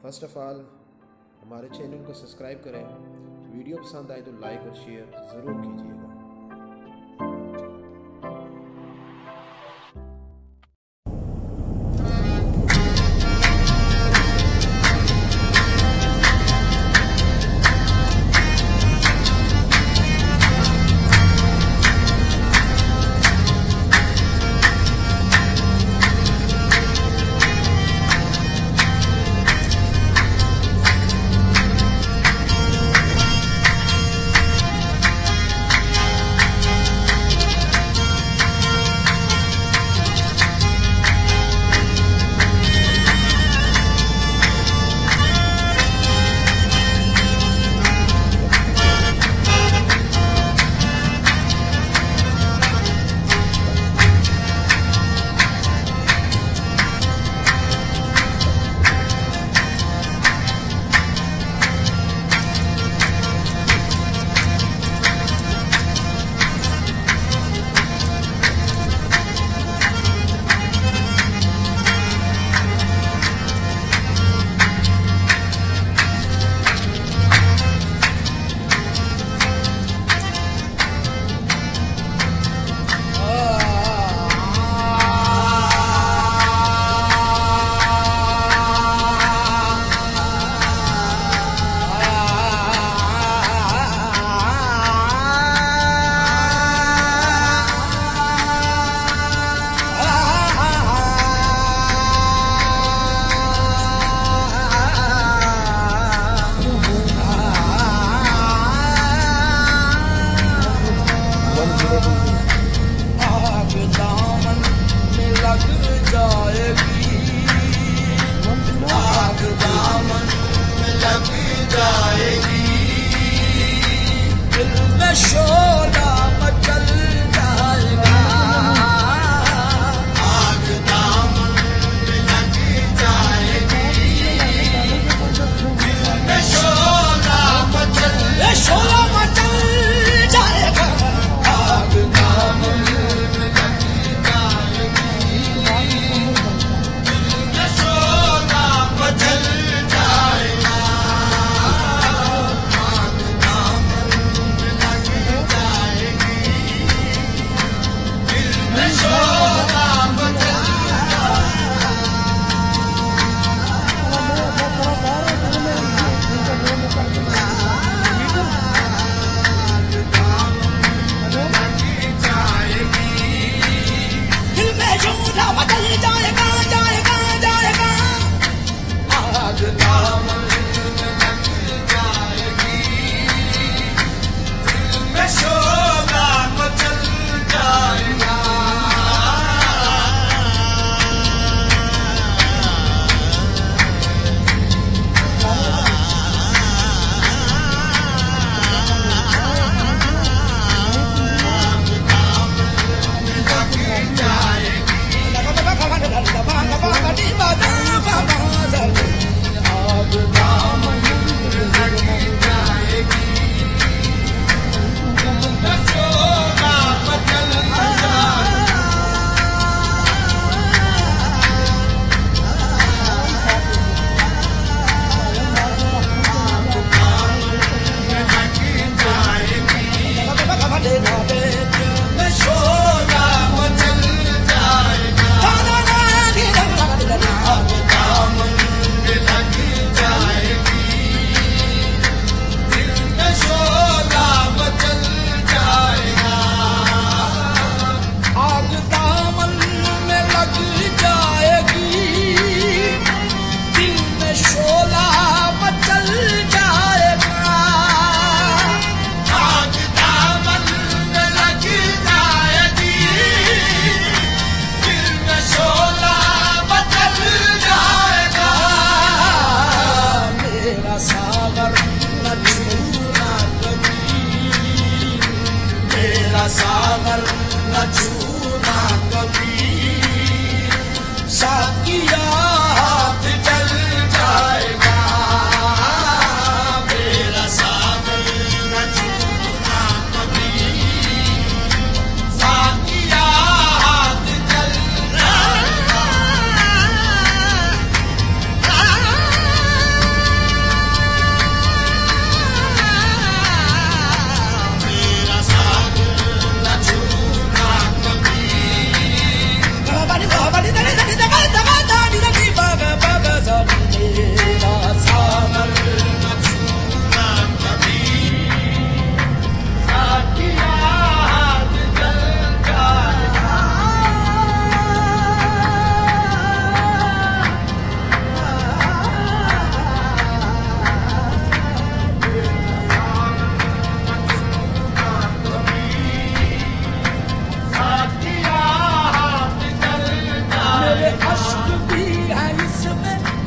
First of all हमारे channel को subscribe करें, वीडियो पसंद आए तो लाइक और शेयर ज़रूर कीजिएगा।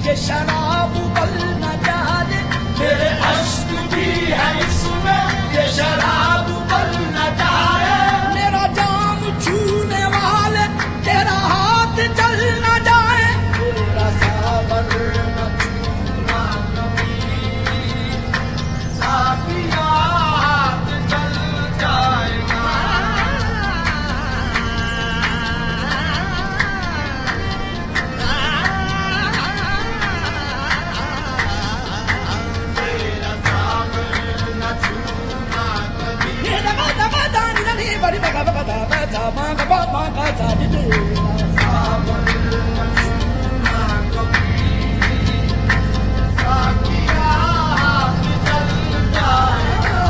ये शराब बल न जाने मेरे अश्क भी है इसमें, ये शराब बल न जाए। मेरा जाम छूने वाले तेरा हाथ चल न जाए, तेरा सावर न छूना कभी, साथिया हाथ चल जाएगा। तेरा सावर न छूना कभी, तेरा बड़ी बगा बगा बगा मांगा मांगा जाने तेरा सावर न छूना कभी, साथिया हाथ चल जाएगा।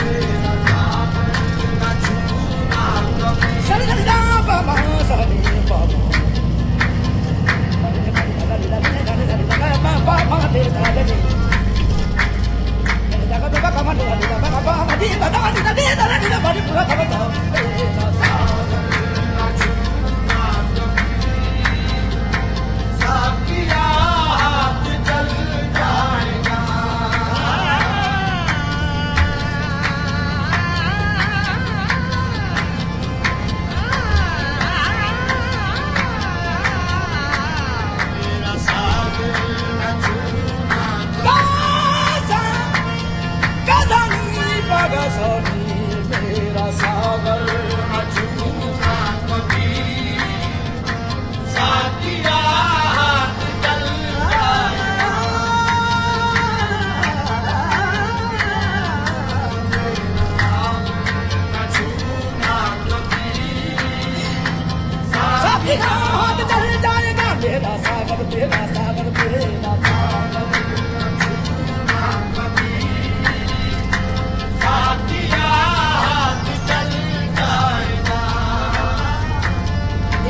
तेरा सावर न छूना कभी, सरे दा बाबा सरे बाबा मेरा सागर न छूना कभी, साथिया हाथ चल जाएगा। न छूना कभी, साथिया हाथ चल जाएगा। मेरा सागर तेरा सागर तेरा सागर न छूना कभी, साथिया हाथ चल जाएगा।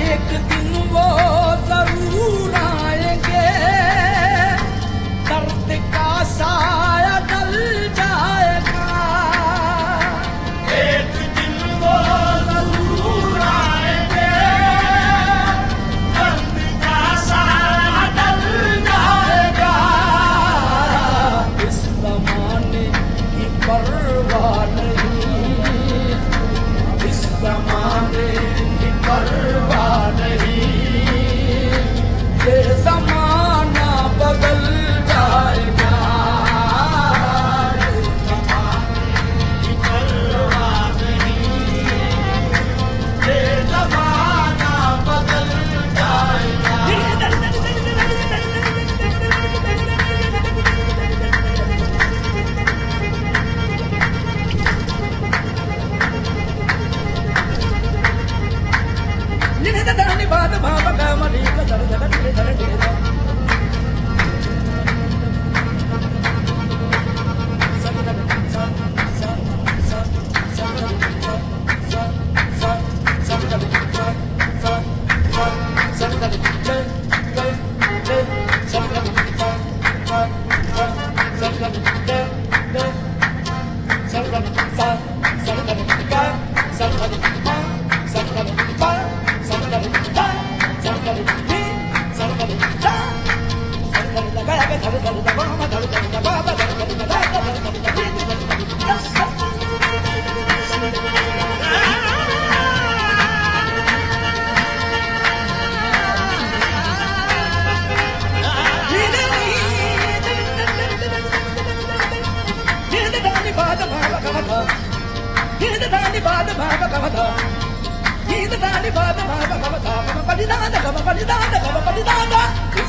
एक दिन वो जरूर आएंगे, दर्द का साया टल जाएगा। एक दिन वो जरूर आएंगे, दर्द का साया टल जाएगा। इस जमाने की परवाह नहीं, इस जमाने की परवाह नहीं, ये जमाना बदल जाएगा। इस जमाने की परवाह नहीं, ये जमाना बदल जाएगा। बात भाव का मरी का दर दर दर दर दर Bye.